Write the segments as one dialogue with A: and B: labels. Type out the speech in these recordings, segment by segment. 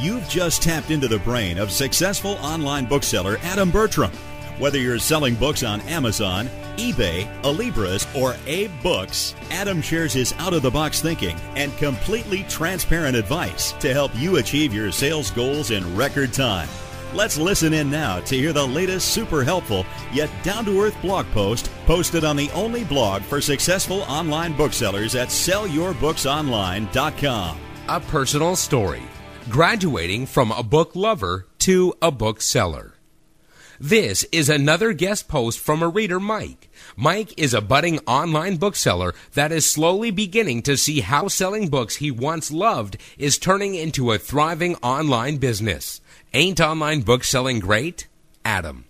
A: You've just tapped into the brain of successful online bookseller Adam Bertram. Whether you're selling books on Amazon, eBay, Alibris, or Abe Books, Adam shares his out-of-the-box thinking and completely transparent advice to help you achieve your sales goals in record time. Let's listen in now to hear the latest super helpful yet down-to-earth blog post posted on the only blog for successful online booksellers at sellyourbooksonline.com.
B: A personal story. Graduating from a book lover to a bookseller. This is another guest post from a reader, Mike. Mike is a budding online bookseller that is slowly beginning to see how selling books he once loved is turning into a thriving online business. Ain't online bookselling great? Adam.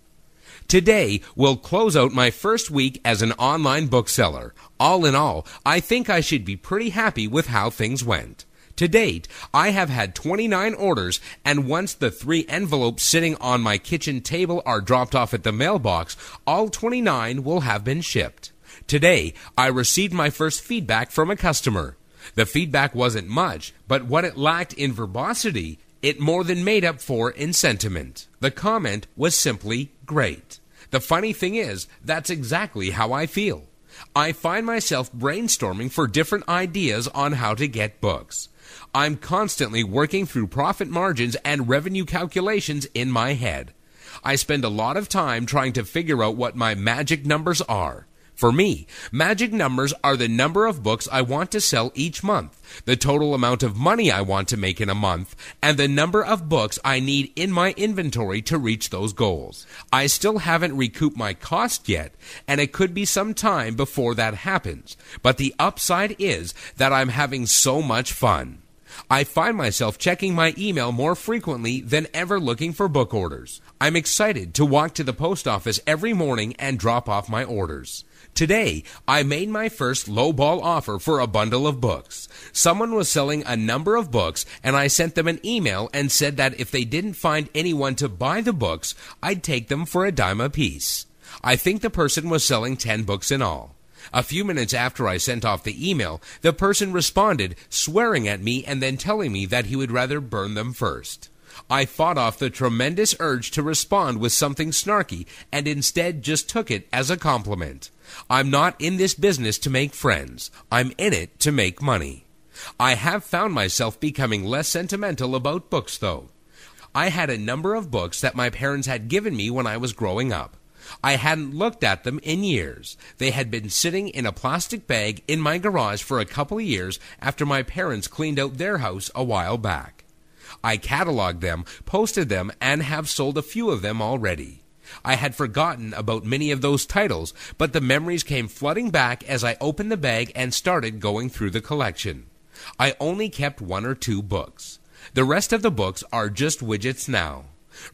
B: Today, we'll close out my first week as an online bookseller. All in all, I think I should be pretty happy with how things went. To date, I have had 29 orders, and once the 3 envelopes sitting on my kitchen table are dropped off at the mailbox, all 29 will have been shipped. Today, I received my first feedback from a customer. The feedback wasn't much, but what it lacked in verbosity, it more than made up for in sentiment. The comment was simply great. The funny thing is, that's exactly how I feel. I find myself brainstorming for different ideas on how to get books. I'm constantly working through profit margins and revenue calculations in my head. I spend a lot of time trying to figure out what my magic numbers are. For me, magic numbers are the number of books I want to sell each month, the total amount of money I want to make in a month, and the number of books I need in my inventory to reach those goals. I still haven't recouped my cost yet, and it could be some time before that happens, but the upside is that I'm having so much fun. I find myself checking my email more frequently than ever looking for book orders. I'm excited to walk to the post office every morning and drop off my orders. Today, I made my first lowball offer for a bundle of books. Someone was selling a number of books, and I sent them an email and said that if they didn't find anyone to buy the books, I'd take them for $10 apiece. I think the person was selling 10 books in all. A few minutes after I sent off the email, the person responded, swearing at me and then telling me that he would rather burn them first. I fought off the tremendous urge to respond with something snarky and instead just took it as a compliment. I'm not in this business to make friends. I'm in it to make money. I have found myself becoming less sentimental about books, though. I had a number of books that my parents had given me when I was growing up. I hadn't looked at them in years. They had been sitting in a plastic bag in my garage for a couple of years after my parents cleaned out their house a while back. I cataloged them, posted them, and have sold a few of them already. I had forgotten about many of those titles, but the memories came flooding back as I opened the bag and started going through the collection. I only kept 1 or 2 books. The rest of the books are just widgets now,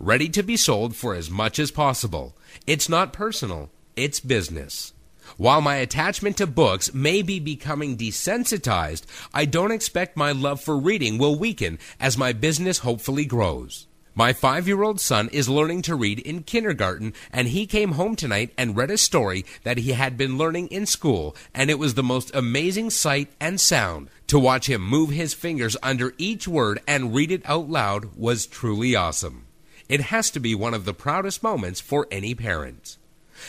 B: ready to be sold for as much as possible. It's not personal, it's business. While my attachment to books may be becoming desensitized, I don't expect my love for reading will weaken as my business hopefully grows. My 5-year-old son is learning to read in kindergarten, and he came home tonight and read a story that he had been learning in school, and it was the most amazing sight and sound. To watch him move his fingers under each word and read it out loud was truly awesome. It has to be one of the proudest moments for any parent.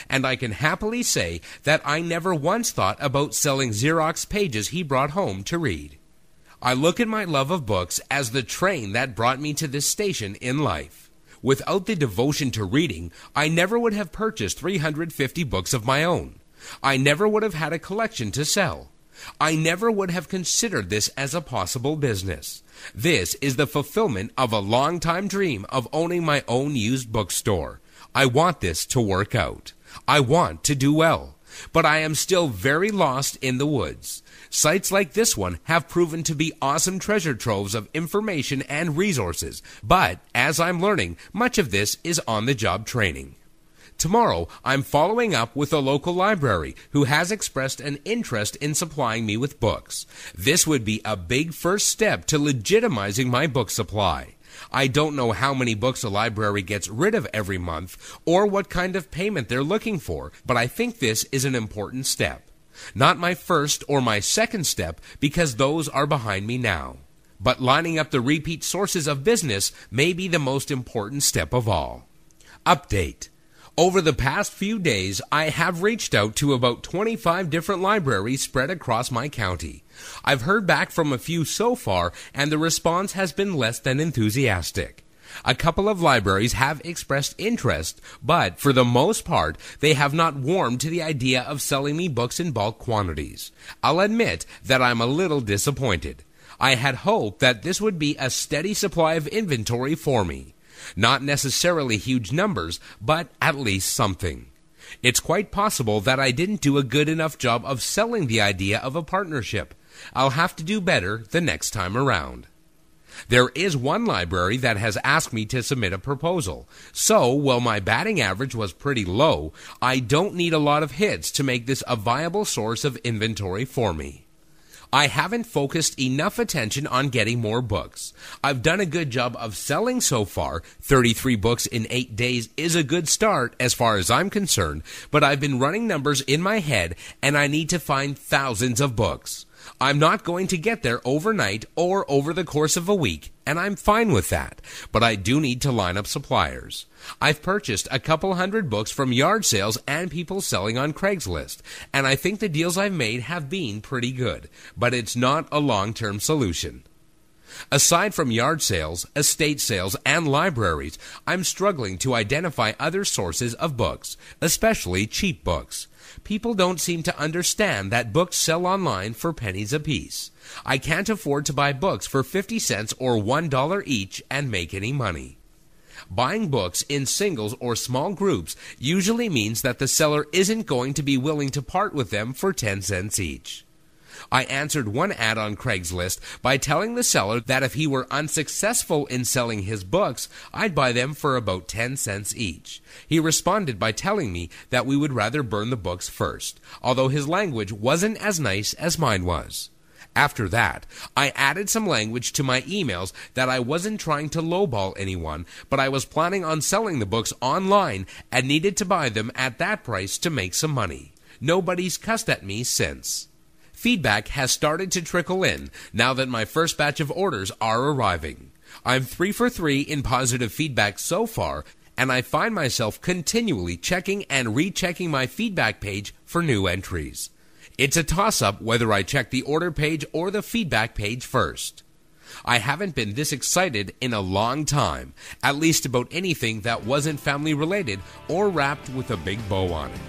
B: And I can happily say that I never once thought about selling Xerox pages he brought home to read. I look at my love of books as the train that brought me to this station in life. Without the devotion to reading, I never would have purchased 350 books of my own. I never would have had a collection to sell. I never would have considered this as a possible business. This is the fulfillment of a long-time dream of owning my own used bookstore. I want this to work out. I want to do well. But I am still very lost in the woods. Sites like this one have proven to be awesome treasure troves of information and resources. But, as I'm learning, much of this is on-the-job training. Tomorrow, I'm following up with a local library who has expressed an interest in supplying me with books. This would be a big first step to legitimizing my book supply. I don't know how many books a library gets rid of every month or what kind of payment they're looking for, but I think this is an important step. Not my first or my second step because those are behind me now. But lining up the repeat sources of business may be the most important step of all. Update. Over the past few days, I have reached out to about 25 different libraries spread across my county. I've heard back from a few so far, and the response has been less than enthusiastic. A couple of libraries have expressed interest, but for the most part, they have not warmed to the idea of selling me books in bulk quantities. I'll admit that I'm a little disappointed. I had hoped that this would be a steady supply of inventory for me. Not necessarily huge numbers, but at least something. It's quite possible that I didn't do a good enough job of selling the idea of a partnership. I'll have to do better the next time around. There is one library that has asked me to submit a proposal. So, while my batting average was pretty low, I don't need a lot of hits to make this a viable source of inventory for me. I haven't focused enough attention on getting more books. I've done a good job of selling so far. 33 books in 8 days is a good start as far as I'm concerned, but I've been running numbers in my head and I need to find thousands of books. I'm not going to get there overnight or over the course of a week, and I'm fine with that, but I do need to line up suppliers. I've purchased a couple hundred books from yard sales and people selling on Craigslist, and I think the deals I've made have been pretty good, but it's not a long-term solution. Aside from yard sales, estate sales, and libraries, I'm struggling to identify other sources of books, especially cheap books. People don't seem to understand that books sell online for pennies apiece. I can't afford to buy books for 50 cents or $1 each and make any money. Buying books in singles or small groups usually means that the seller isn't going to be willing to part with them for 10 cents each. I answered one ad on Craigslist by telling the seller that if he were unsuccessful in selling his books, I'd buy them for about 10 cents each. He responded by telling me that we would rather burn the books first, although his language wasn't as nice as mine was. After that, I added some language to my emails that I wasn't trying to lowball anyone, but I was planning on selling the books online and needed to buy them at that price to make some money. Nobody's cussed at me since. Feedback has started to trickle in now that my first batch of orders are arriving. I'm 3 for 3 in positive feedback so far, and I find myself continually checking and rechecking my feedback page for new entries. It's a toss-up whether I check the order page or the feedback page first. I haven't been this excited in a long time, at least about anything that wasn't family related or wrapped with a big bow on it.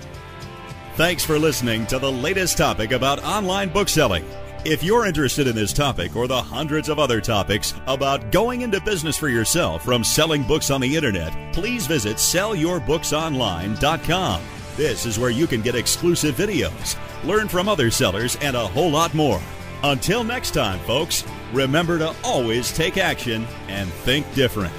A: Thanks for listening to the latest topic about online bookselling. If you're interested in this topic or the hundreds of other topics about going into business for yourself from selling books on the internet, please visit sellyourbooksonline.com. This is where you can get exclusive videos, learn from other sellers, and a whole lot more. Until next time, folks, remember to always take action and think different.